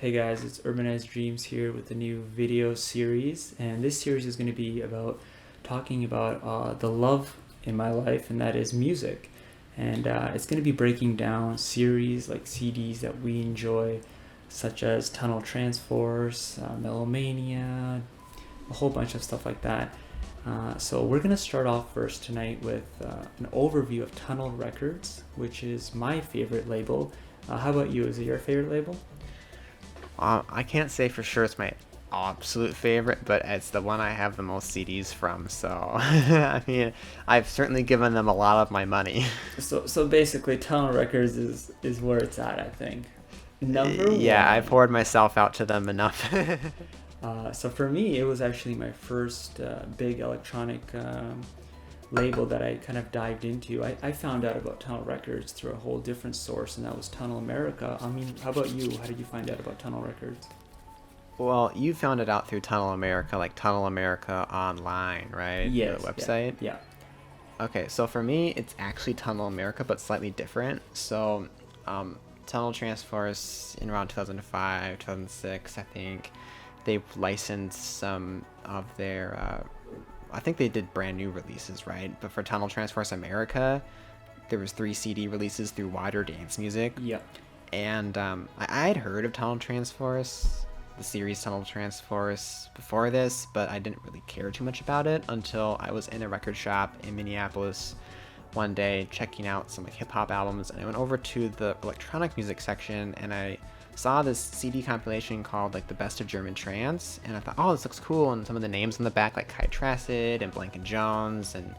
Hey guys, it's Urbanized Dreams here with a new video series, and this series is going to be about talking about the love in my life, and that is music. And it's going to be breaking down series like CDs that we enjoy, such as Tunnel Transforce, Melomania, a whole bunch of stuff like that. So we're going to start off first tonight with an overview of Tunnel Records, which is my favorite label. How about you? Is it your favorite label? I can't say for sure it's my absolute favorite, but it's the one I have the most CDs from. So, I mean, I've certainly given them a lot of my money. So basically, Tunnel Records is where it's at, I think. Number Yeah, I one. poured myself out to them enough. So for me, it was actually my first big electronic label that I kind of dived into. I found out about Tunnel Records through a whole different source, and that was Tunnel America. I mean, how about you? How did you find out about Tunnel Records? Well, you found it out through Tunnel America, like Tunnel America Online, right? The Yes, yeah, website. yeah. Okay, so for me, it's actually Tunnel America, but slightly different. So, Tunnel Transforce in around 2005, 2006, I think, they licensed some of their. I think they did brand new releases, right? But for Tunnel Transforce America, there was 3 CD releases through Wider Dance Music, Yeah. and I had heard of Tunnel Transforce, the series Tunnel Transforce, before this, but I didn't really care too much about it until I was in a record shop in Minneapolis one day checking out some like hip hop albums, and I went over to the electronic music section and I saw this CD compilation called like the Best of German Trance, and I thought, oh, this looks cool, and some of the names on the back like Kai Tracid and Blank and Jones, and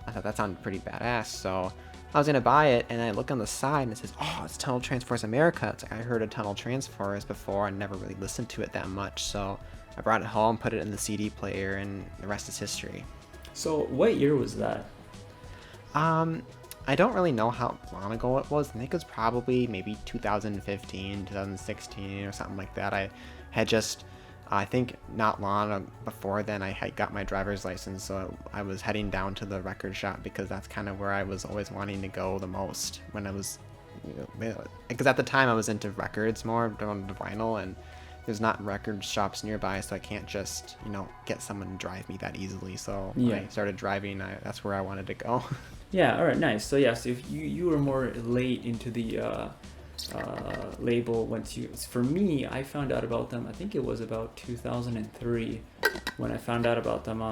I thought that sounded pretty badass. So I was gonna buy it, and I look on the side and it says, "Oh, it's Tunnel Transforce America." It's like I heard of Tunnel Transforce before and never really listened to it that much, so I brought it home, put it in the CD player, and the rest is history. So what year was that? Um, I don't really know how long ago it was. I think it was probably maybe 2015, 2016, or something like that. I had just, I think not long before then, I had got my driver's license, so I was heading down to the record shop because that's kind of where I was always wanting to go the most when I was, because at the time I was into records more, doing the vinyl, and there's not record shops nearby, so I can't just, get someone to drive me that easily. So when Yeah. I started driving, that's where I wanted to go. Yeah. All right. Nice. So yeah. So if you were more late into the label once you. For me, I found out about them. I think it was about 2003 when I found out about them.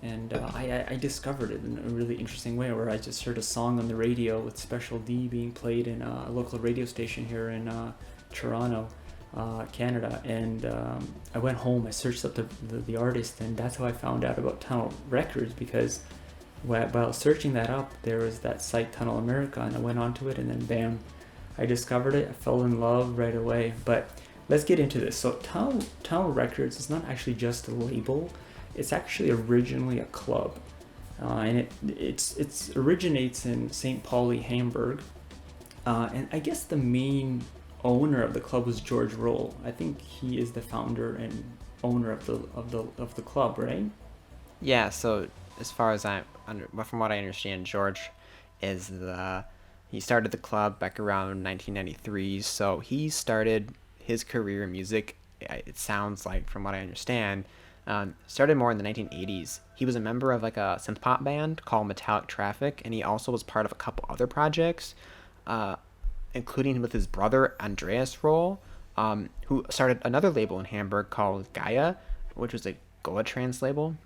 And I discovered it in a really interesting way, where I just heard a song on the radio with Special D being played in a local radio station here in Toronto, Canada, and I went home. I searched up the artist, and that's how I found out about Tunnel Records, because while searching that up, there was that site Tunnel America, and I went onto it, and then bam, I discovered it. I fell in love right away. But let's get into this. So Tunnel Records is not actually just a label; it's actually originally a club, and it's originates in St. Pauli, Hamburg, and I guess the main owner of the club was George Roll. I think he is the founder and owner of the club, right? Yeah, so as far as from what I understand, George he started the club back around 1993. So he started his career in music. It sounds like, from what I understand, started more in the 1980s. He was a member of like a synth pop band called Metallic Traffic, and he also was part of a couple other projects, uh, including with his brother Andreas Roll, who started another label in Hamburg called Gaia, which was a Goa trance label.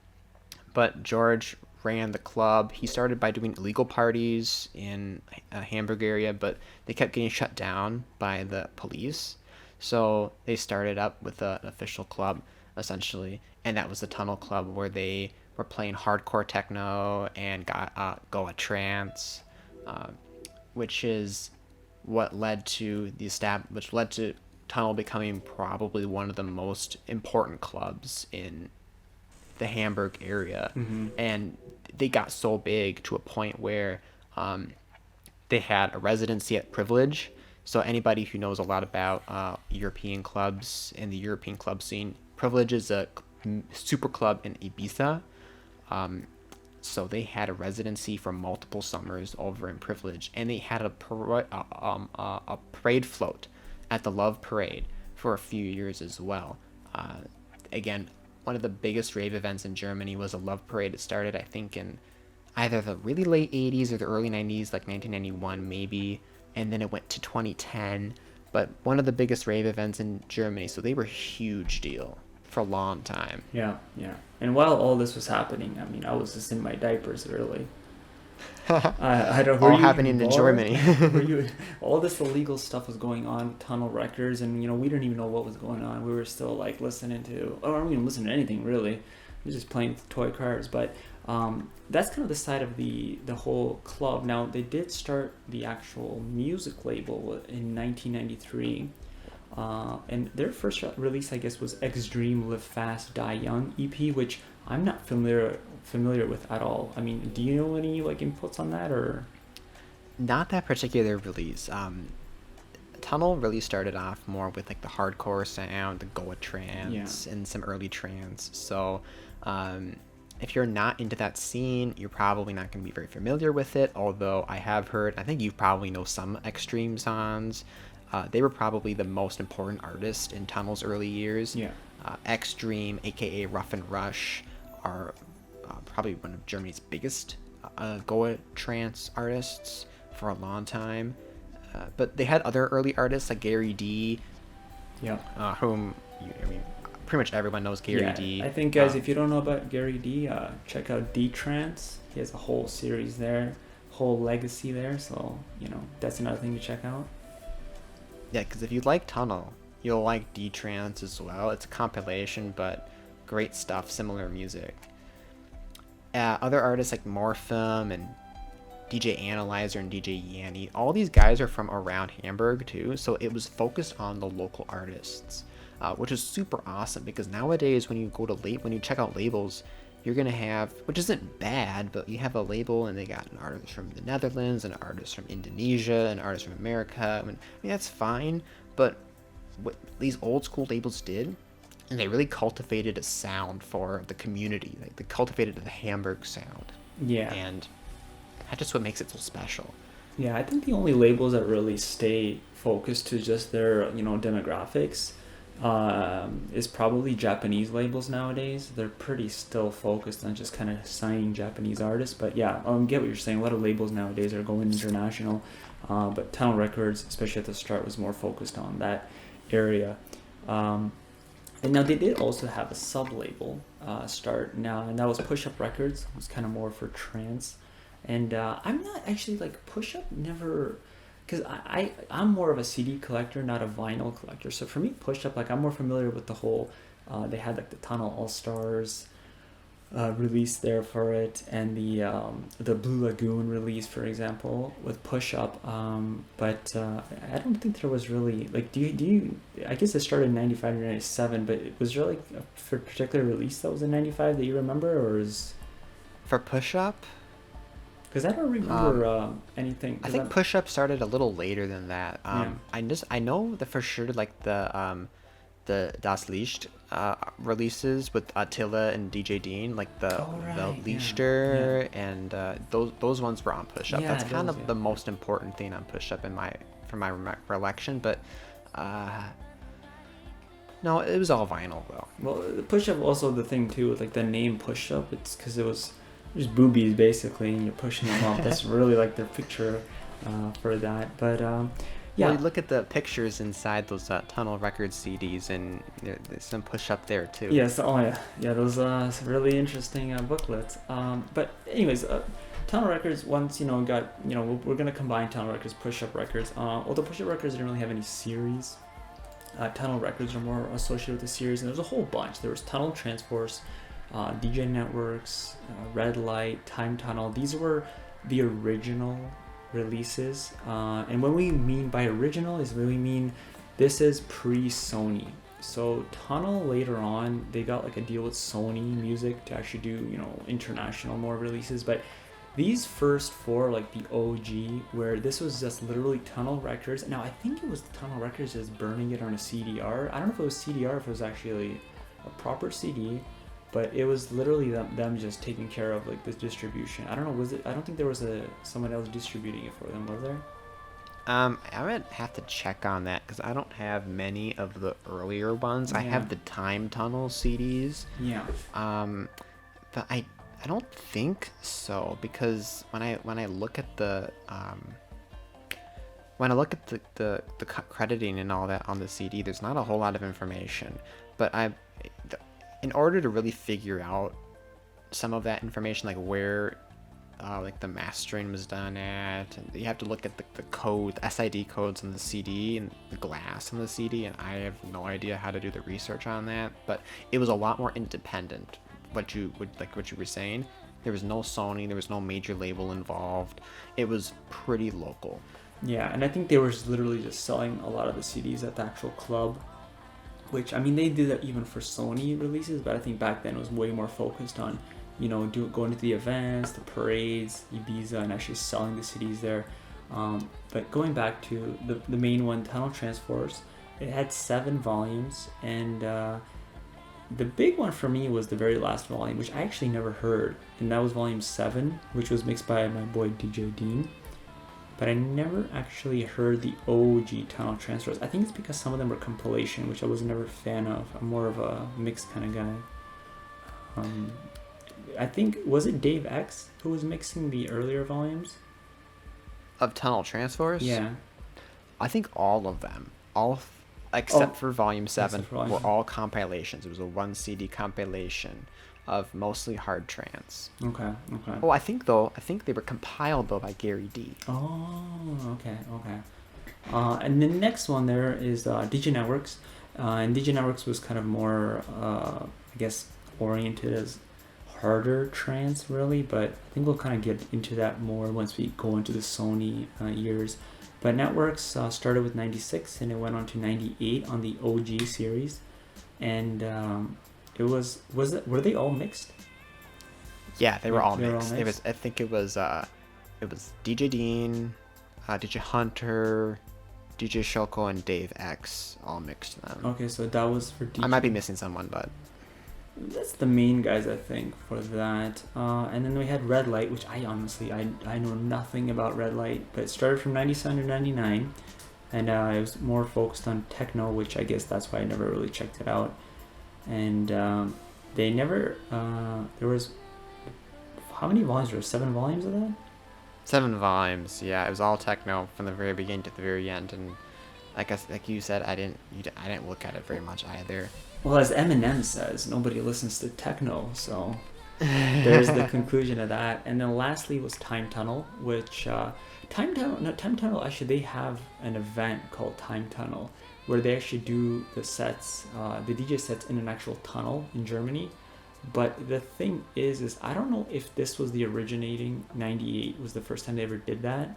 But George ran the club. He started by doing illegal parties in a Hamburg area, but they kept getting shut down by the police. So they started up with an official club, essentially, and that was the Tunnel Club, where they were playing hardcore techno and got Goa trance, uh, which is which led to Tunnel becoming probably one of the most important clubs in the Hamburg area. Mm-hmm. And they got so big to a point where they had a residency at Privilege. So anybody who knows a lot about European clubs and the European club scene, Privilege is a super club in Ibiza. So they had a residency for multiple summers over in Privilege, and they had a parade float at the Love Parade for a few years as well. Again, one of the biggest rave events in Germany was a Love Parade. It started, I think, in either the really late 80s or the early 90s, like 1991 maybe, and then it went to 2010. But one of the biggest rave events in Germany, so they were a huge deal for a long time. Yeah, yeah. And while all this was happening, I mean, I was just in my diapers, really. I don't. Were All you happening in involved? Germany. Were you? All this illegal stuff was going on, Tunnel Records, and we didn't even know what was going on. We were still like listening to, or I don't even listen to anything really. We were just playing with toy cars. But that's kind of the side of the whole club. Now they did start the actual music label in 1993. And their first release, I guess, was Extreme Live Fast Die Young EP, which I'm not familiar with at all. I mean, do you know any like inputs on that, or? Not that particular release. Tunnel really started off more with like the hardcore sound, the Goa trance, and some early trance. So if you're not into that scene, you're probably not going to be very familiar with it. Although I have heard, I think you probably know some Extreme songs. They were probably the most important artist in Tunnel's early years. Yeah. Extreme, aka Rough and Rush, are probably one of Germany's biggest Goa trance artists for a long time. But they had other early artists like Gary D. Yeah. Whom pretty much everyone knows Gary D. I think, guys, if you don't know about Gary D, check out Trance. He has a whole series there, whole legacy there. So that's another thing to check out. Yeah, because if you like Tunnel, you'll like Trance as well. It's a compilation, but great stuff, similar music. Other artists like Morphem and DJ Analyzer and DJ Yanni, all these guys are from around Hamburg too, so it was focused on the local artists, which is super awesome because nowadays when you check out labels, you're gonna have, which isn't bad, but you have a label and they got an artist from the Netherlands, an artist from Indonesia, an artist from America. I mean that's fine, but what these old school labels did, and they really cultivated a sound for the community. Like they cultivated the Hamburg sound. Yeah. And that's just what makes it so special. Yeah, I think the only labels that really stay focused to just their demographics is probably Japanese labels nowadays. They're pretty still focused on just kind of signing Japanese artists. But yeah, I get what you're saying. A lot of labels nowadays are going international. But Tunnel Records, especially at the start, was more focused on that area. And now they did also have a sub-label start now, and that was Push Up Records. It was kind of more for trance. And I'm not actually like Push Up never, because I'm more of a CD collector, not a vinyl collector. So for me, Push Up, like I'm more familiar with the whole, they had like the Tunnel All-Stars release there for it, and the Blue Lagoon release, for example, with Push Up. But I don't think there was really like, do you I guess it started in 95 or 97, but was there like a particular release that was in 95 that you remember, or is For Push Up, because I don't remember anything. I think Push Up started a little later than that. Yeah. I know that for sure, like the Das Licht releases with Attila and DJ Dean, like the Lichter, and those ones were on Push Up. Yeah, That's kind those, of the most important thing on Push Up from my recollection. But no, it was all vinyl though. Well, Push Up also the thing too with like the name Push Up. It's because it was just boobies basically, and you're pushing them up. That's really like their picture for that. But yeah. Well, you look at the pictures inside those Tunnel Records CDs, and there's some Push Up there too. Yes. Oh yeah. Those really interesting booklets. But anyways, Tunnel Records once got we're gonna combine Tunnel Records, Push Up Records. Although Push Up Records didn't really have any series. Tunnel Records are more associated with the series, and there's a whole bunch. There was Tunnel Transforce, DJ Networx, Red Light, Time Tunnel. These were the original releases, and when we mean by original is when we mean this is pre-Sony. So Tunnel later on, they got like a deal with Sony Music to actually do international more releases, but these first four, like the OG, where this was just literally Tunnel Records. Now I think it was Tunnel Records just burning it on a CDR. I don't know if it was CDR or if it was actually a proper CD, but it was literally them just taking care of like this distribution. I don't know, was it? I don't think there was someone else distributing it for them, was there? I would have to check on that because I don't have many of the earlier ones. I Yeah. have the Time Tunnel CDs. Yeah. But I don't think so because when I look at the crediting and all that on the CD, there's not a whole lot of information. But in order to really figure out some of that information, like where like the mastering was done at, and you have to look at the code, the SID codes on the CD and the glass on the CD, and I have no idea how to do the research on that. But it was a lot more independent. What you were saying, there was no Sony, there was no major label involved. It was pretty local. Yeah, and I think they were literally just selling a lot of the CDs at the actual club, which, I mean, they did that even for Sony releases, but I think back then it was way more focused on, going to the events, the parades, Ibiza, and actually selling the CDs there. But going back to the main one, Tunnel Transforce, it had 7 volumes, and the big one for me was the very last volume, which I actually never heard, and that was volume 7, which was mixed by my boy DJ Dean. But I never actually heard the OG Tunnel Transfers. I think it's because some of them were compilation, which I was never a fan of. I'm more of a mixed kind of guy. I think, was it Dave X who was mixing the earlier volumes? Of Tunnel Transforce? Yeah. I think all of them. Except for Volume 7 for were all compilations. It was a 1 CD compilation of mostly hard trance. Okay. Oh, I think they were compiled though by Gary D. Oh, okay. And the next one there is DJ Networx. And DJ Networx was kind of more, I guess, oriented as harder trance, really. But I think we'll kind of get into that more once we go into the Sony years. But Networx started with 96 and it went on to 98 on the OG series. And were they all mixed? Yeah, they were all mixed. All mixed? I think it was DJ Dean, DJ Hunter, DJ Shoko, and Dave X all mixed them. Okay, so that was for DJ. I might be missing someone, but that's the main guys, I think, for that. And then we had Red Light, which I honestly I know nothing about Red Light, but it started from 97 to 99, and it was more focused on techno, which I guess that's why I never really checked it out. And they never there was, how many volumes were there? 7 volumes of that? 7 volumes. Yeah, it was all techno from the very beginning to the very end, and I guess like you said, I didn't look at it very much either. Well, as Eminem says, nobody listens to techno, so there's the conclusion of that. And then lastly was Time Tunnel, which Time Tunnel actually, they have an event called Time Tunnel where they actually do the sets, the DJ sets in an actual tunnel in Germany. But the thing is I don't know if this was the originating 98 was the first time they ever did that.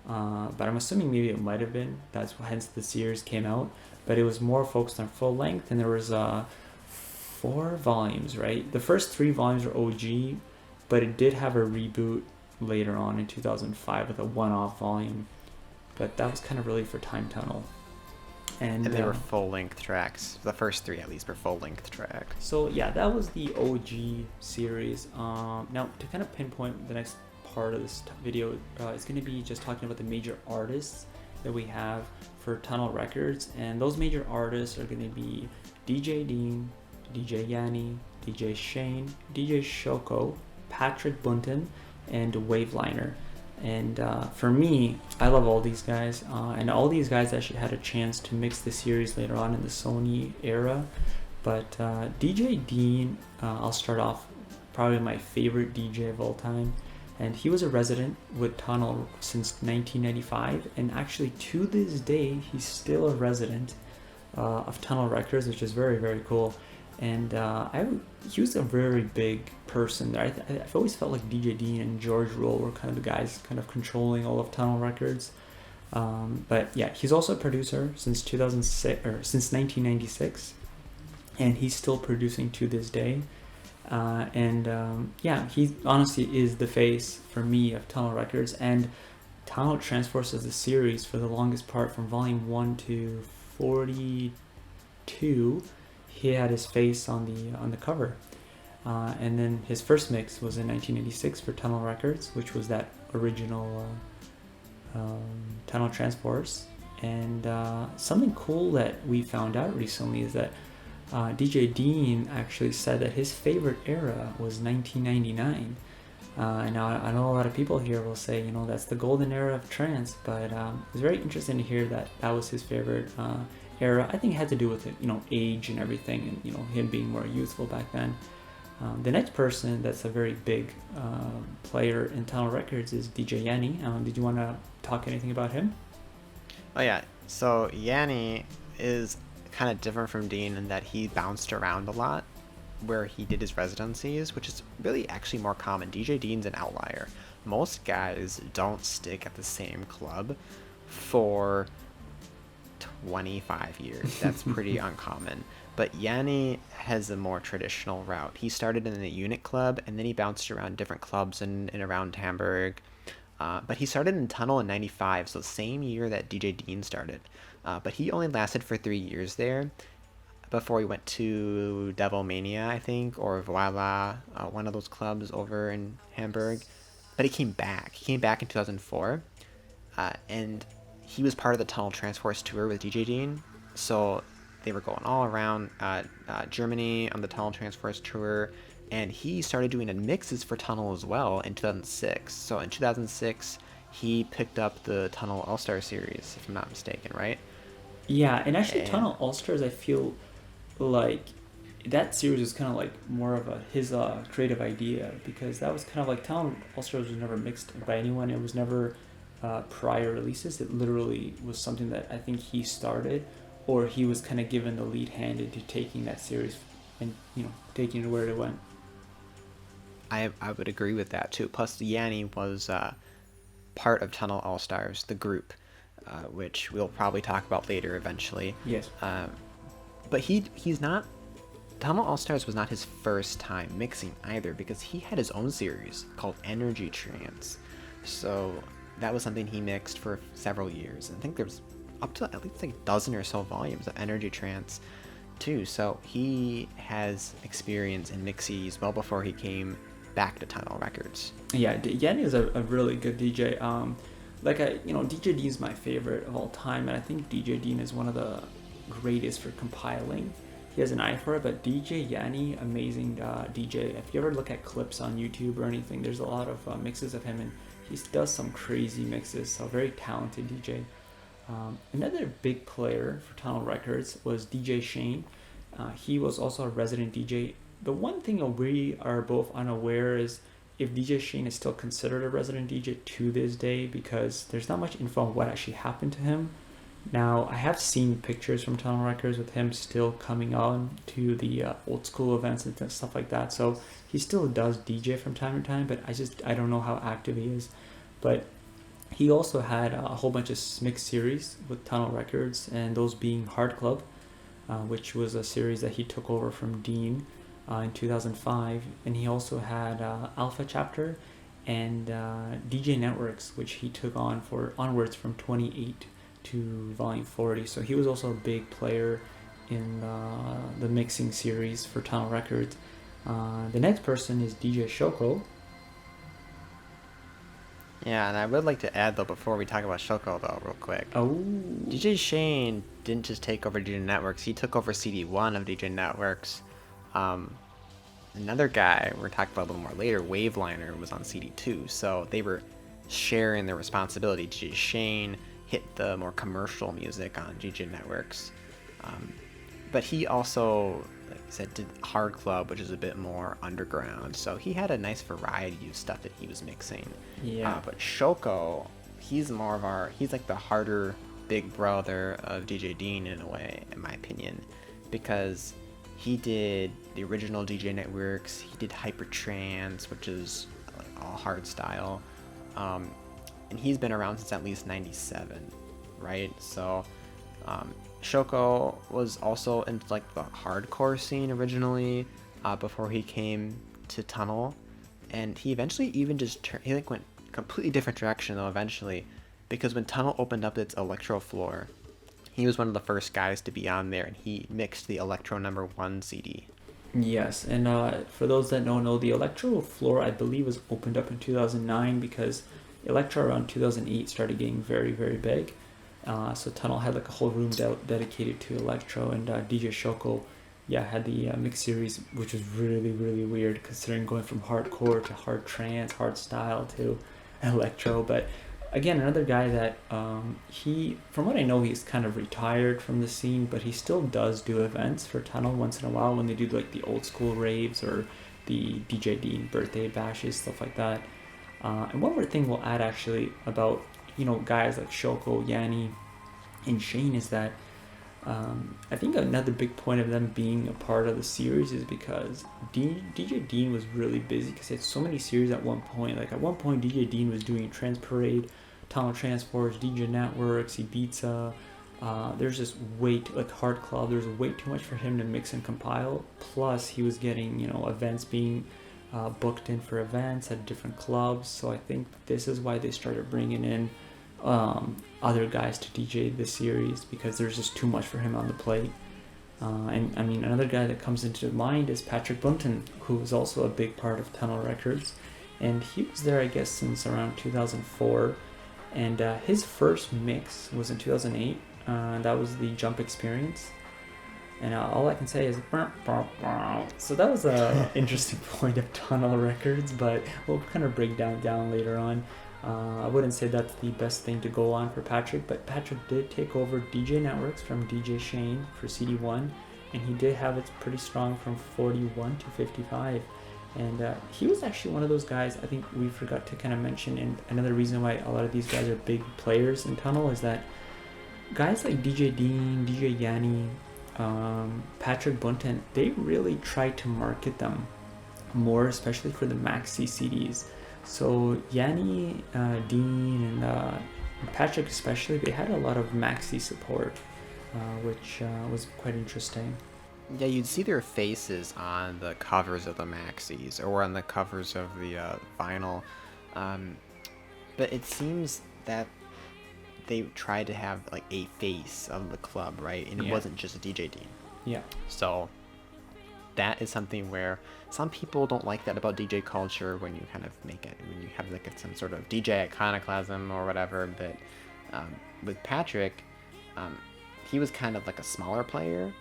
But I'm assuming maybe it might have been. That's hence the series came out. But it was more focused on full length, and there was 4 volumes, right? The first 3 volumes were OG, but it did have a reboot later on in 2005 with a one-off volume. But that was kind of really for Time Tunnel. And they were full-length tracks. The first 3 at least were full-length tracks. So yeah, that was the OG series. Now to kind of pinpoint the next part of this video, it's going to be just talking about the major artists that we have for Tunnel Records, and those major artists are going to be DJ Dean, DJ Yanni, DJ Shane, DJ Shoko, Patrick Bunton, and Waveliner. And for me, I love all these guys, and all these guys actually had a chance to mix the series later on in the Sony era. But DJ Dean, I'll start off, probably my favorite DJ of all time. And he was a resident with Tunnel since 1995, and actually to this day, he's still a resident of Tunnel Records, which is very, very cool. And he was a very big person. I've always felt like DJ Dean and George Roll were kind of the guys kind of controlling all of Tunnel Records. But yeah, he's also a producer since 2006 or since 1996, and he's still producing to this day. Yeah, he honestly is the face for me of Tunnel Records, and Tunnel Transforce as a series for the longest part from volume 1 to 42. He had his face on the cover, and then his first mix was in 1986 for Tunnel Records, which was that original Tunnel Transports. And something cool that we found out recently is that DJ Dean actually said that his favorite era was 1999. And now I know a lot of people here will say, that's the golden era of trance, but it's very interesting to hear that that was his favorite era. I think it had to do with it, age and everything, and him being more youthful back then. The next person that's a very big player in Tunnel Records is DJ Yanni. Did you want to talk anything about him? Oh yeah, so Yanni is kind of different from Dean in that he bounced around a lot where he did his residencies, which is really actually more common. DJ Dean's an outlier. Most guys don't stick at the same club for 25 years. That's pretty uncommon. But Yanni has a more traditional route. He started in the unit club, and then he bounced around different clubs in around Hamburg. But he started in Tunnel in 95, so same year that DJ Dean started. But he only lasted for 3 years there before he went to Devil Mania, I think, or Voila, one of those clubs over in Hamburg. But he came back. He came back in 2004, and he was part of the Tunnel Transports tour with DJ Dean. So they were going all around Germany on the Tunnel Transports tour, and he started doing mixes for Tunnel as well in 2006. So in 2006, he picked up the Tunnel All-Star series, if I'm not mistaken, right? Yeah, and actually Tunnel All-Stars, I feel like that series was kind of like more of his creative idea, because that was kind of like Tunnel All-Stars was never mixed by anyone. It was never prior releases. It literally was something that I think he started, or he was kind of given the lead hand into taking that series and taking it where it went. I would agree with that too. Plus, Yanni was part of Tunnel All Stars, the group, which we'll probably talk about later eventually. Yes. But he's not. Tunnel All Stars was not his first time mixing either, because he had his own series called Energy Trance. So that was something he mixed for several years. I think there was up to at least like a dozen or so volumes of Energy Trance too. So he has experience in mixies well before he came back to Tunnel Records. Yeah, Yanni is a really good DJ. DJ Dean's my favorite of all time, and I think DJ Dean is one of the greatest for compiling. He has an eye for it, but DJ Yanni, amazing DJ. If you ever look at clips on YouTube or anything, there's a lot of mixes of him, and he does some crazy mixes. So very talented DJ. Another big player for Tunnel Records was DJ Shane. He was also a resident DJ. The one thing we are both unaware is if DJ Shane is still considered a resident DJ to this day, because there's not much info on what actually happened to him. Now, I have seen pictures from Tunnel Records with him still coming on to the old school events and stuff like that. So he still does DJ from time to time, but I don't know how active he is. But he also had a whole bunch of mix series with Tunnel Records, and those being Hard Club, which was a series that he took over from Dean in 2005. And he also had Alpha Chapter and DJ Networx, which he took on for onwards from 28 to volume 40. So he was also a big player in the mixing series for Tunnel Records. The next person is DJ Shoko. Yeah, and I would like to add though, before we talk about Shoko though, real quick. Oh. DJ Shane didn't just take over DJ Networx, he took over CD1 of DJ Networx. Another guy we're talking about a little more later, Waveliner, was on CD2, so they were sharing the responsibility. DJ Shane hit the more commercial music on DJ Networx. But he also, like I said, did Hard Club, which is a bit more underground. So he had a nice variety of stuff that he was mixing. Yeah. But Shoko, he's like the harder big brother of DJ Dean in a way, in my opinion. Because he did the original DJ Networx, he did Hyper Trance, which is like all hard style. And he's been around since at least 97, right? So Shoko was also in like the hardcore scene originally before he came to Tunnel, and he eventually even he like went completely different direction though eventually, because when Tunnel opened up its Electro floor, he was one of the first guys to be on there, and he mixed the Electro #1 CD. Yes, and for those that don't know, the Electro floor I believe was opened up in 2009 because Electro around 2008 started getting very, very big. So Tunnel had like a whole room dedicated to electro, and DJ Shoko, yeah, had the mix series, which was really, really weird considering going from hardcore to hard trance, hard style to electro. But again, another guy that he, from what I know, he's kind of retired from the scene, but he still does do events for Tunnel once in a while when they do like the old school raves or the DJ Dean birthday bashes, stuff like that. And one more thing we'll add actually about guys like Shoko, Yanni, and Shane is that I think another big point of them being a part of the series is because DJ Dean was really busy because he had so many series at one point. Like at one point, DJ Dean was doing Trance Parade, Tunnel Transports, DJ Networx, Ibiza. There's just like Hard Club. There's way too much for him to mix and compile. Plus, he was getting events being booked in for events at different clubs. So I think this is why they started bringing in other guys to DJ this series, because there's just too much for him on the plate. And I mean, another guy that comes into mind is Patrick Bunton, who was also a big part of Tunnel Records, and he was there I guess since around 2004, and his first mix was in 2008. That was the Jump Experience, and all I can say is so that was a interesting point of Tunnel Records, but we'll kind of break down later on. I wouldn't say that's the best thing to go on for Patrick, but Patrick did take over DJ Networx from DJ Shane for CD1, and he did have it pretty strong from 41 to 55. And he was actually one of those guys I think we forgot to kind of mention, and another reason why a lot of these guys are big players in Tunnel is that guys like DJ Dean, DJ Yanni, Patrick Bunton, they really tried to market them more, especially for the maxi CDs. So Yanni, Dean, and Patrick especially, they had a lot of maxi support, which was quite interesting. Yeah, you'd see their faces on the covers of the maxis or on the covers of the vinyl, but it seems that they tried to have like a face of the club, right? And it wasn't just a DJ Dean. Yeah. So that is something where some people don't like that about DJ culture, when you kind of make it, when you have like some sort of DJ iconoclasm or whatever. But with Patrick, he was kind of like a smaller player,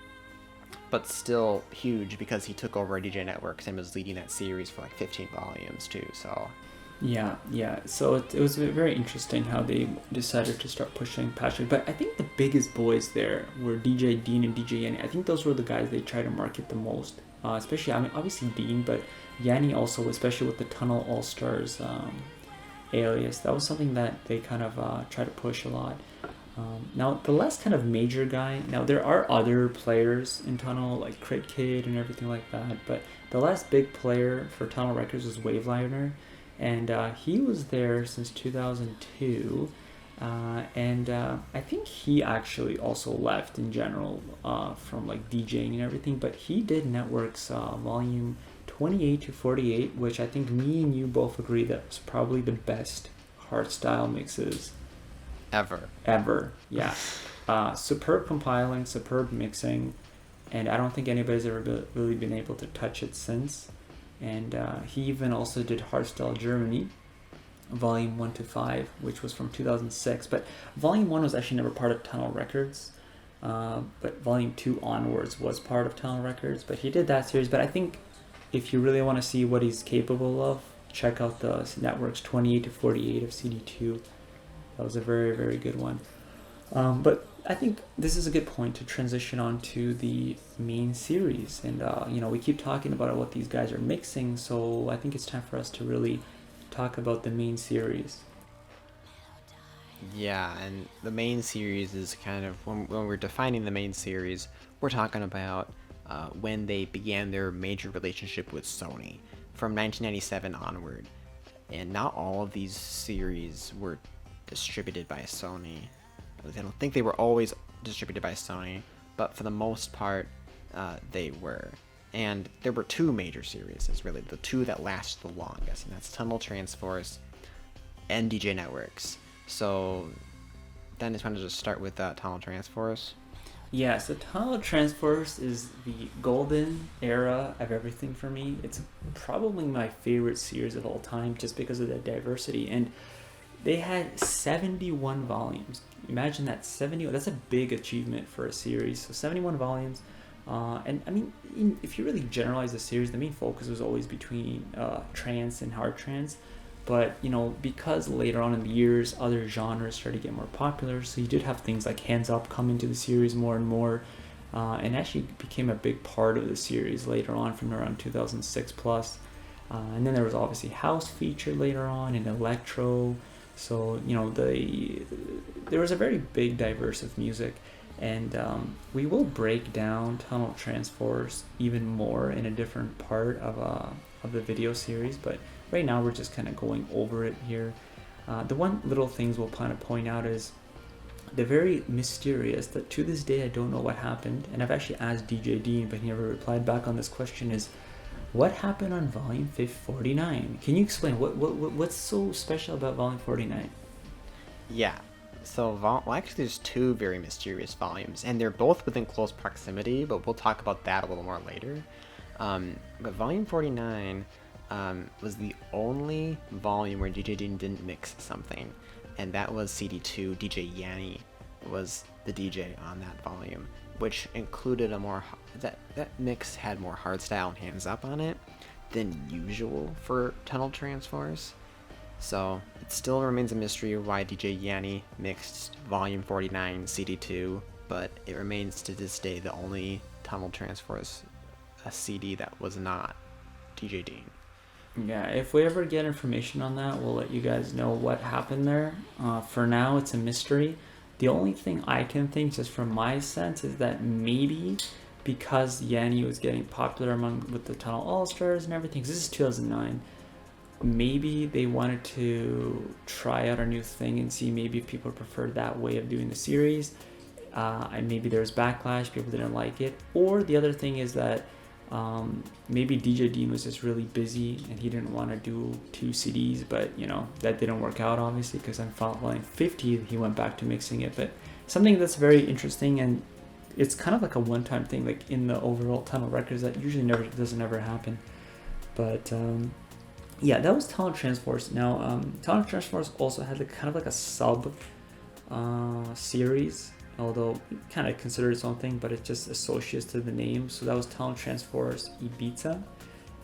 but still huge because he took over DJ Networx and was leading that series for like 15 volumes too. So yeah. So it was very interesting how they decided to start pushing Patrick. But I think the biggest boys there were DJ Dean and DJ Yanni. I think those were the guys they tried to market the most. Especially, I mean, obviously Dean, but Yanni also, especially with the Tunnel All Stars alias, that was something that they kind of try to push a lot. Now, the last kind of major guy, now there are other players in Tunnel, like Crit Kid and everything like that, but the last big player for Tunnel Records was Waveliner, and he was there since 2002. And I think he actually also left in general from like DJing and everything, but he did Networx volume 28 to 48, which I think me and you both agree that was probably the best hardstyle mixes ever. Yeah. Superb compiling, superb mixing, and I don't think anybody's ever really been able to touch it since. And he even also did Hardstyle Germany volume 1 to 5, which was from 2006, but volume 1 was actually never part of Tunnel Records, but volume 2 onwards was part of Tunnel Records. But he did that series. But I think if you really want to see what he's capable of, check out the Networx 28 to 48 of CD2. That was a very, very good one. But I think this is a good point to transition on to the main series, and we keep talking about what these guys are mixing, so I think it's time for us to really talk about the main series. yeah, and the main series is kind of, when we're defining the main series, we're talking about when they began their major relationship with Sony from 1997 onward. And not all of these series were distributed by Sony. I don't think they were always distributed by Sony, but for the most part, they were. And there were two major series, really, the two that lasted the longest, and that's Tunnel Transforce and DJ Networx. So, Dennis, wanted to start with Tunnel Transforce. Yeah, so Tunnel Transforce is the golden era of everything for me. It's probably my favorite series of all time, just because of the diversity. And They had 71 volumes. Imagine that, 70. That's a big achievement for a series. So 71 volumes. And I mean, if you really generalize the series, the main focus was always between trance and hard trance. But because later on in the years, other genres started to get more popular, so you did have things like Hands Up come into the series more and more, and actually became a big part of the series later on from around 2006 plus. And then there was obviously house featured later on and electro. So there was a very big diverse of music, and we will break down Tunnel Transforce even more in a different part of the video series. But right now we're just kind of going over it here. The one little things we'll kind of point out is the very mysterious, that to this day I don't know what happened, and I've actually asked DJ Dean, but he never replied back on this question, is what happened on volume 49? Can you explain what's so special about volume 49? Yeah. So, actually, there's two very mysterious volumes, and they're both within close proximity, but we'll talk about that a little more later. But volume 49 was the only volume where DJ Dean didn't mix something, and that was CD2. DJ Yanni was the DJ on that volume, which included that mix had more hardstyle and hands up on it than usual for Tunnel Transforce. So it still remains a mystery why DJ Yanni mixed volume 49 CD2, but it remains to this day the only Tunnel Transforce a CD that was not DJ Dean. Yeah, if we ever get information on that, we'll let you guys know what happened there. For now, it's a mystery. The only thing I can think, just from my sense, is that maybe because Yanni was getting popular with the Tunnel All-Stars and everything, 'cause this is 2009, maybe they wanted to try out a new thing and see maybe if people preferred that way of doing the series. And maybe there was backlash, people didn't like it. Or the other thing is that maybe DJ Dean was just really busy and he didn't want to do 2 CDs, but that didn't work out, obviously, because on volume 50 he went back to mixing it. But something that's very interesting, and it's kind of like a one-time thing, like in the overall Tunnel records, that usually doesn't ever happen. But yeah, that was Tunnel Transforce. Now Tunnel Transforce also had kind of like a sub series, although kind of considered its own thing, but it just associates to the name. So that was Tunnel Transforce Ibiza,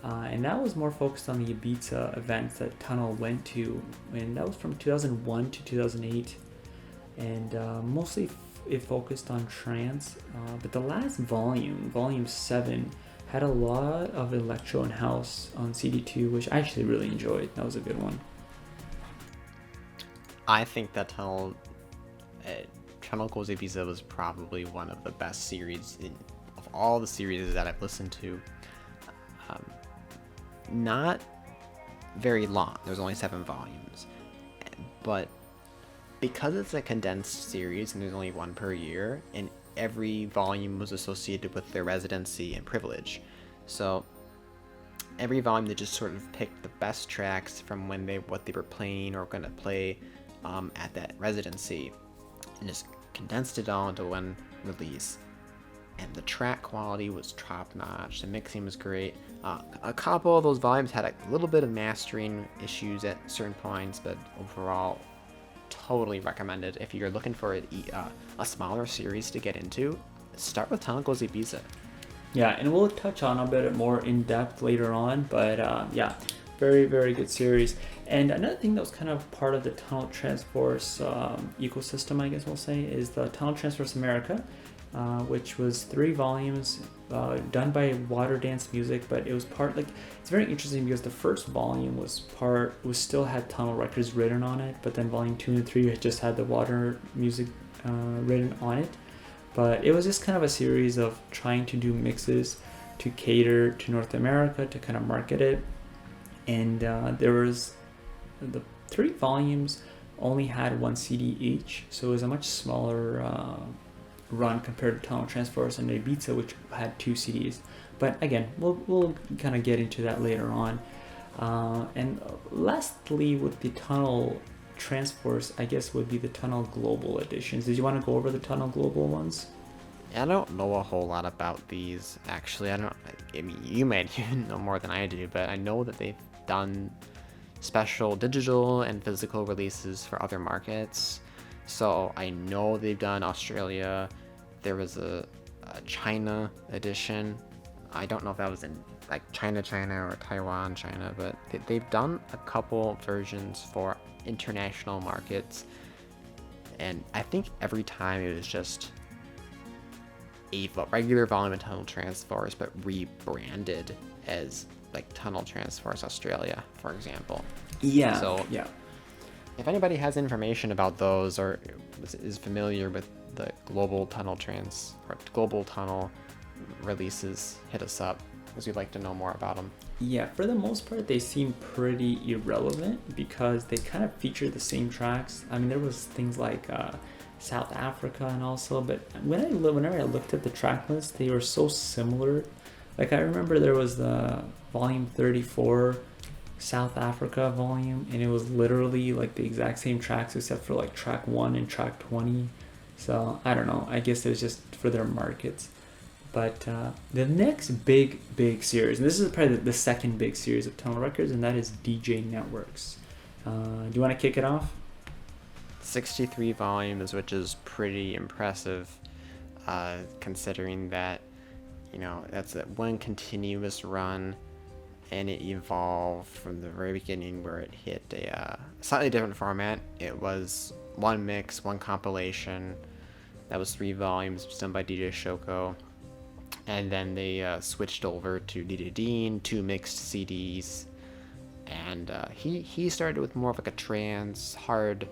and that was more focused on the Ibiza events that Tunnel went to, and that was from 2001 to 2008, and mostly it focused on trance. But the last volume 7, had a lot of electro and house on CD2, which I actually really enjoyed. That was a good one. I think that Tunnel Goes Ibiza was probably one of the best series of all the series that I've listened to. Not very long. There's only 7 volumes, but because it's a condensed series and there's only one per year, and every volume was associated with their residency and privilege, so every volume they just sort of picked the best tracks from what they were playing or going to play at that residency, and just condensed it all into one release. And the track quality was top notch. The mixing was great. A couple of those volumes had a little bit of mastering issues at certain points, but overall, totally recommended. If you're looking for a smaller series to get into, start with Tunnel Goes Ibiza. Yeah, and we'll touch on a bit more in depth later on, but yeah, very, very good series. And another thing that was kind of part of the Tunnel Transforce ecosystem, I guess we'll say, is the Tunnel Transforce America, which was 3 volumes done by Water Dance Music, but it was it's very interesting because the first volume still had Tunnel Records written on it, but then volume 2 and 3 just had the Water Music written on it. But it was just kind of a series of trying to do mixes to cater to North America, to kind of market it. And there was the 3 volumes only had 1 CD each, so it was a much smaller run compared to Tunnel Transforce and Ibiza, which had 2 CDs. But again, we'll kind of get into that later on. And lastly, with the Tunnel Transforce, I guess, would be the Tunnel Global editions. Did you want to go over the Tunnel Global ones? I don't know a whole lot about these, actually. I mean, you might know more than I do, but I know that they've done special digital and physical releases for other markets. So I know they've done Australia. There was a China edition. I don't know if that was in like China or Taiwan China, but they've done a couple versions for international markets, and I think every time it was just a regular volume of Tunnel Transforce but rebranded as like Tunnel Transforce Australia, for example. Yeah. So yeah. If anybody has information about those or is familiar with the global tunnel releases, hit us up, because we'd like to know more about them. Yeah, for the most part, they seem pretty irrelevant because they kind of feature the same tracks. I mean, there was things like South Africa and also, but whenever I looked at the track list, they were so similar. Like I remember there was the volume 34 South Africa volume, and it was literally like the exact same tracks except for like track 1 and track 20. So I don't know, I guess it was just for their markets. But the next big series, and this is probably the second big series of Tunnel Records, and that is DJ Networx. Do you want to kick it off? 63 volumes, which is pretty impressive, considering that, you know, that's one continuous run, and it evolved from the very beginning where it hit a slightly different format. It was one mix, one compilation. That was 3 volumes, done by DJ Shoko. And then they switched over to DJ Dean, 2 mixed CDs. And he started with more of like a trance, hard,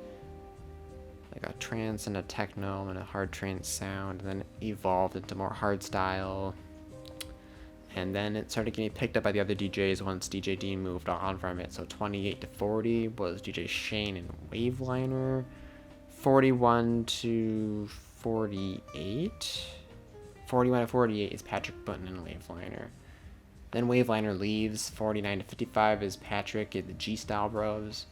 like a trance and a techno and a hard trance sound. And then it evolved into more hard style. And then it started getting picked up by the other DJs once DJ Dean moved on from it. So 28 to 40 was DJ Shane and Waveliner. 41 to 48. 41 to 48 is Patrick Button and Waveliner. Then Waveliner leaves. 49 to 55 is Patrick and the G-Style Bros.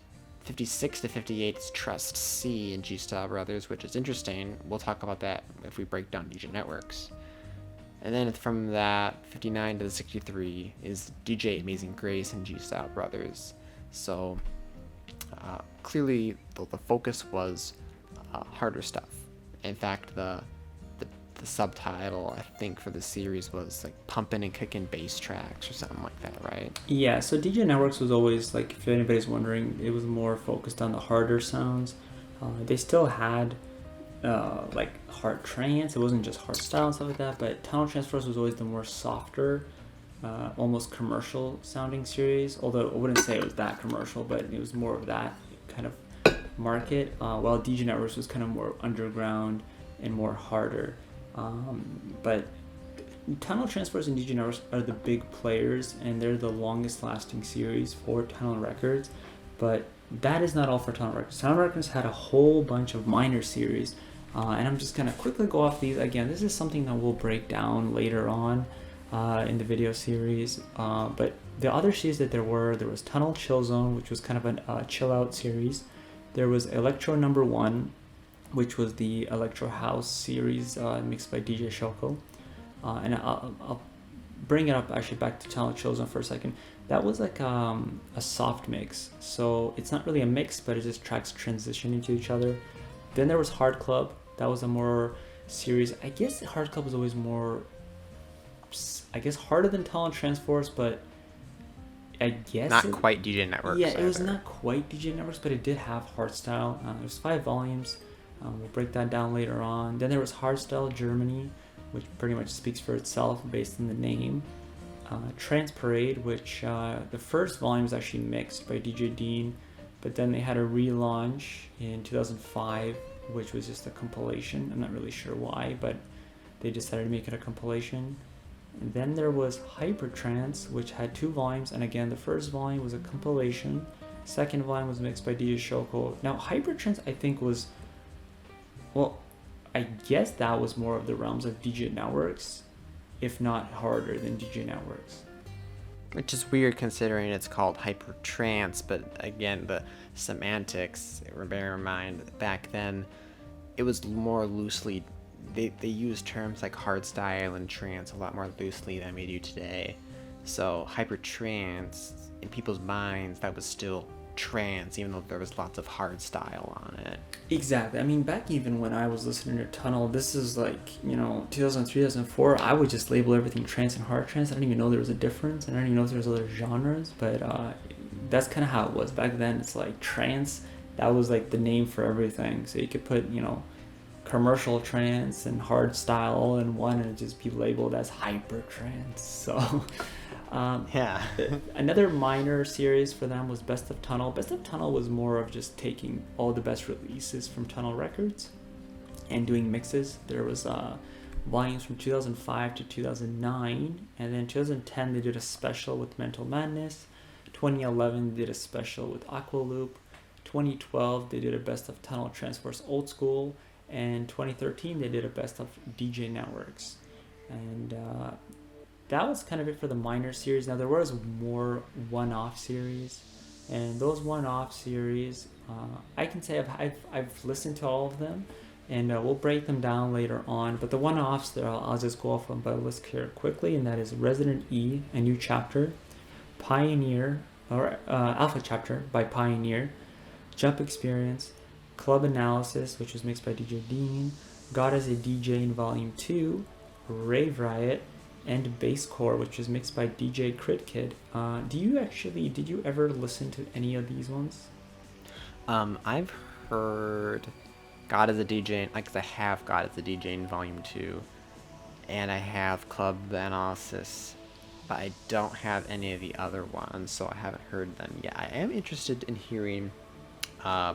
56 to 58 is Trust C and G-Style Brothers, which is interesting. We'll talk about that if we break down DJ Networx. And then from that, 59 to 63 is DJ Amazing Grace and G-Style Brothers. So clearly the focus was harder stuff. In fact, the subtitle, I think, for the series was like pumping and kicking bass tracks or something like that, right? Yeah, so DJ Networx was always, like, if anybody's wondering, it was more focused on the harder sounds. They still had like hard trance. It wasn't just hard style and stuff like that, but Tunnel Transforce was always the more softer, almost commercial sounding series, although I wouldn't say it was that commercial, but it was more of that kind of market, while DJ Networx was kind of more underground and more harder. But Tunnel Transforce and DJ Networx are the big players, and they're the longest lasting series for Tunnel Records. But that is not all for Tunnel Records. Tunnel Records had a whole bunch of minor series, and I'm just going to quickly go off these. Again, this is something that we'll break down later on in the video series. But the other series that there was Tunnel Chill Zone, which was kind of a chill out series. There was Electro Number 1, which was the Electro House series mixed by DJ Shoko. And I'll bring it up actually back to Tunnel Chill Zone for a second. That was like a soft mix. So it's not really a mix, but it just tracks transition into each other. Then there was Hard Club. That was a more series. I guess Hard Club was always more, I guess, harder than Tunnel Transforce, but I guess not quite DJ Networx. Yeah, it was not quite DJ Networx, but it did have hardstyle. It was 5 volumes. We'll break that down later on. Then there was Hardstyle Germany, which pretty much speaks for itself based on the name. Trance Parade, which the first volume was actually mixed by DJ Dean, but then they had a relaunch in 2005, which was just a compilation. I'm not really sure why, but they decided to make it a compilation. And then there was Hyper Trance, which had 2 volumes, and again, the first volume was a compilation. Second volume was mixed by DJ Shoko. Now, Hyper Trance, I think, was, well, I guess that was more of the realms of DJ Networx, if not harder than DJ Networx. Which is weird considering it's called Hyper Trance, but again, the semantics, bear in mind, back then, it was more loosely, they used terms like hardstyle and trance a lot more loosely than we do today. So Hyper Trance, in people's minds, that was still trance, even though there was lots of hard style on it. Exactly. I mean, back even when I was listening to Tunnel, this is like, 2003, 2004, I would just label everything trance and hard trance. I didn't even know there was a difference. I didn't even know there was other genres, but that's kind of how it was. Back then, it's like trance, that was like the name for everything. So you could put, commercial trance and hard style all in one and just be labeled as hyper trance. So Yeah. another minor series for them was Best of Tunnel. Best of Tunnel was more of just taking all the best releases from Tunnel Records and doing mixes. There was volumes from 2005 to 2009, and then 2010 they did a special with Mental Madness. 2011 they did a special with Aqualoop. 2012 they did a Best of Tunnel Transforce Old School, and 2013 they did a Best of DJ Networx. And that was kind of it for the minor series. Now there was more one-off series, and those one-off series, I can say I've listened to all of them, and we'll break them down later on. But the one-offs there, I'll just go off on my list here quickly, and that is Resident E, A New Chapter, Pioneer, or Alpha Chapter by Pioneer, Jump Experience, Club Analysis, which was mixed by DJ Dean, God as a DJ in Volume 2, Rave Riot, and Bass Core, which was mixed by DJ Crit Kid. Did you ever listen to any of these ones? I've heard God as a DJ, like I have God as a DJ in Volume 2, and I have Club Analysis, but I don't have any of the other ones, so I haven't heard them yet. I am interested in hearing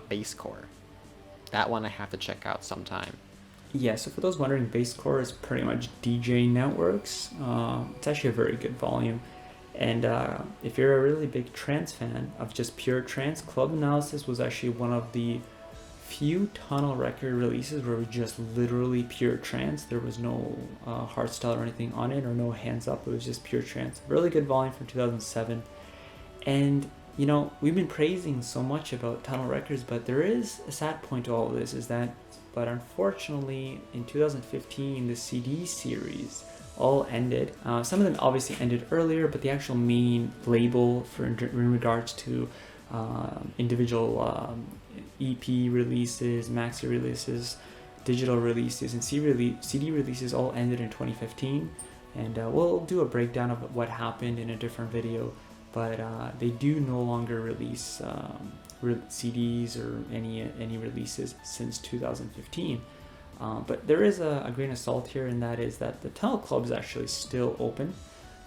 Bass Core. That one I have to check out sometime. Yeah, so for those wondering, Bass Core is pretty much DJ Networx. It's actually a very good volume. And if you're a really big trance fan of just pure trance, Club Analysis was actually one of the few Tunnel record releases where it was just literally pure trance. There was no hardstyle or anything on it, or no hands up. It was just pure trance. Really good volume from 2007. And we've been praising so much about Tunnel Records, but there is a sad point to all of this, but unfortunately in 2015 the CD series all ended. Some of them obviously ended earlier, but the actual main label in regards to individual EP releases, maxi releases, digital releases, and CD releases all ended in 2015. And we'll do a breakdown of what happened in a different video. But they do no longer release CDs or any releases since 2015. But there is a grain of salt here, and that is that the Tunnel Club is actually still open.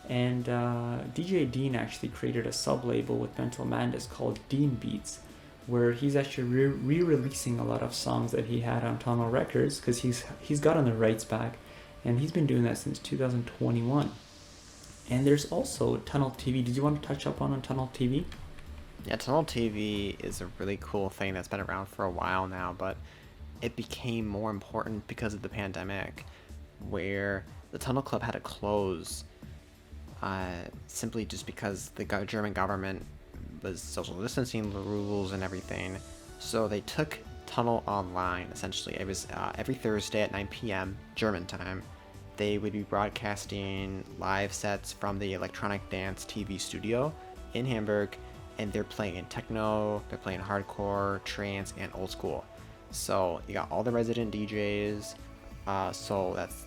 And DJ Dean actually created a sub-label with Mental Madness called Dean Beats, where he's actually re-releasing a lot of songs that he had on Tunnel Records, because he's gotten the rights back, and he's been doing that since 2021. And there's also Tunnel TV. Did you want to touch up on Tunnel TV? Yeah, Tunnel TV is a really cool thing that's been around for a while now, but it became more important because of the pandemic, where the Tunnel Club had to close simply just because the German government was social distancing the rules and everything. So they took Tunnel online, essentially. It was every Thursday at 9 p.m. German time. They would be broadcasting live sets from the Electronic Dance TV studio in Hamburg, and they're playing techno, they're playing hardcore, trance, and old school. So you got all the resident DJs, so that's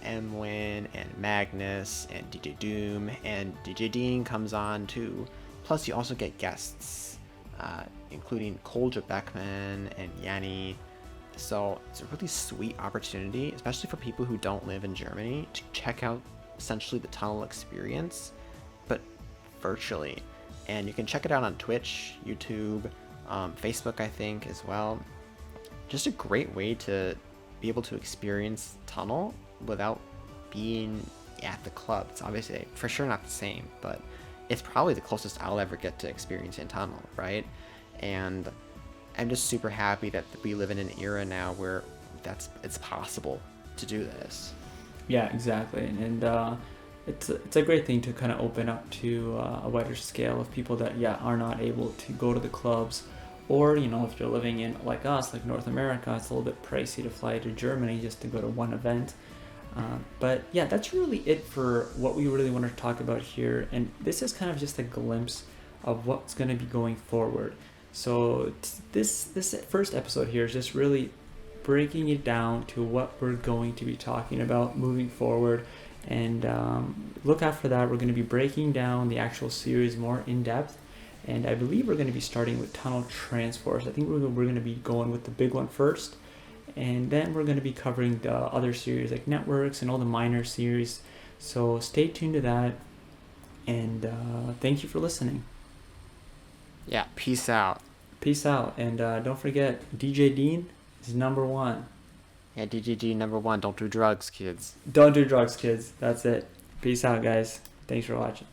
Emwin and Magnus and DJ Doom, and DJ Dean comes on too. Plus you also get guests, including Kolja Beckman and Yanni. So it's a really sweet opportunity, especially for people who don't live in Germany, to check out essentially the Tunnel experience, but virtually. And you can check it out on Twitch, YouTube, Facebook, I think, as well. Just a great way to be able to experience Tunnel without being at the club. It's obviously for sure not the same, but it's probably the closest I'll ever get to experiencing Tunnel, right? And I'm just super happy that we live in an era now where it's possible to do this. Yeah, exactly. And it's a great thing to kind of open up to a wider scale of people that are not able to go to the clubs, or if you're living in like us, like North America, it's a little bit pricey to fly to Germany just to go to one event. But yeah, that's really it for what we really want to talk about here. And this is kind of just a glimpse of what's going to be going forward. So this first episode here is just really breaking it down to what we're going to be talking about moving forward. And look out for that. We're going to be breaking down the actual series more in depth. And I believe we're going to be starting with Tunnel Transforce. I think we're going to be going with the big one first. And then we're going to be covering the other series like Networx and all the minor series. So stay tuned to that. And thank you for listening. Yeah, peace out. Peace out. And don't forget, DJ Dean is number one. Yeah, DGG number one. Don't do drugs, kids. Don't do drugs, kids. That's it. Peace out, guys. Thanks for watching.